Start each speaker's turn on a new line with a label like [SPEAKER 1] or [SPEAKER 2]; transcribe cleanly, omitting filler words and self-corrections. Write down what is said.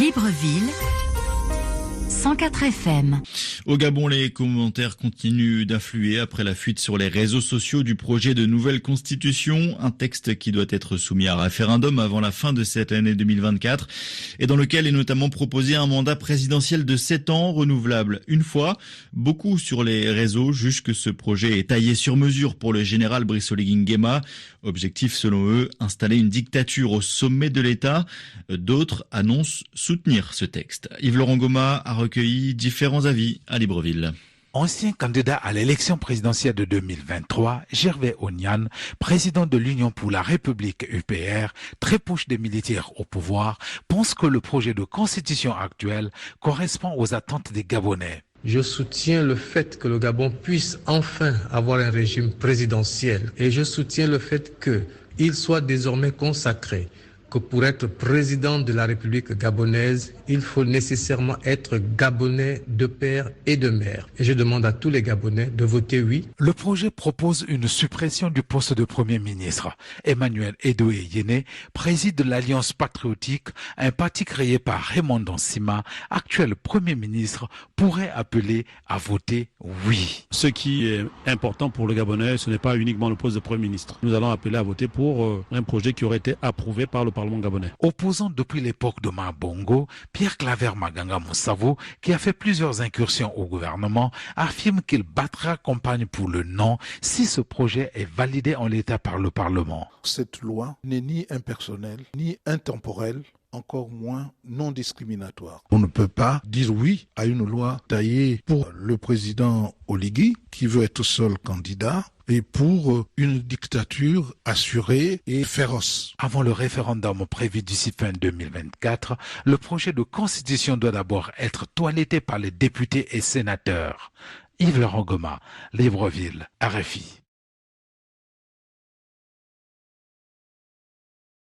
[SPEAKER 1] Libreville, 104 FM.
[SPEAKER 2] Au Gabon, les commentaires continuent d'affluer après la fuite sur les réseaux sociaux du projet de nouvelle constitution, un texte qui doit être soumis à référendum avant la fin de cette année 2024 et dans lequel est notamment proposé un mandat présidentiel de 7 ans renouvelable une fois. Beaucoup sur les réseaux jugent que ce projet est taillé sur mesure pour le général Brice Oligui Nguema. Objectif selon eux, installer une dictature au sommet de l'État. D'autres annoncent soutenir ce texte. Yves-Laurent Goma a recueilli différents avis à Libreville.
[SPEAKER 3] Ancien candidat à l'élection présidentielle de 2023, Gervais Onyan, président de l'Union pour la République UPR, très proche des militaires au pouvoir, pense que le projet de constitution actuel correspond aux attentes des Gabonais.
[SPEAKER 4] Je soutiens le fait que le Gabon puisse enfin avoir un régime présidentiel et je soutiens le fait qu'il soit désormais consacré que pour être président de la République gabonaise, il faut nécessairement être gabonais de père et de mère. Et je demande à tous les Gabonais de voter oui.
[SPEAKER 3] Le projet propose une suppression du poste de Premier ministre. Emmanuel Edoé Yéné préside l'Alliance patriotique, un parti créé par Raymond Dansima, actuel Premier ministre, pourrait appeler à voter oui.
[SPEAKER 5] Ce qui est important pour le Gabonais, ce n'est pas uniquement le poste de Premier ministre. Nous allons appeler à voter pour un projet qui aurait été approuvé par le Parlement gabonais.
[SPEAKER 3] Opposant depuis l'époque de Mabongo, Pierre Claver Maganga Moussavo, qui a fait plusieurs incursions au gouvernement, affirme qu'il battra campagne pour le non si ce projet est validé en l'état par le Parlement.
[SPEAKER 6] Cette loi n'est ni impersonnelle, ni intemporelle, encore moins non discriminatoire. On ne peut pas dire oui à une loi taillée pour le président Oligui, qui veut être seul candidat, et pour une dictature assurée et féroce.
[SPEAKER 3] Avant le référendum prévu d'ici fin 2024, le projet de constitution doit d'abord être toiletté par les députés et sénateurs. Yves-Laurent Goma, Libreville, RFI.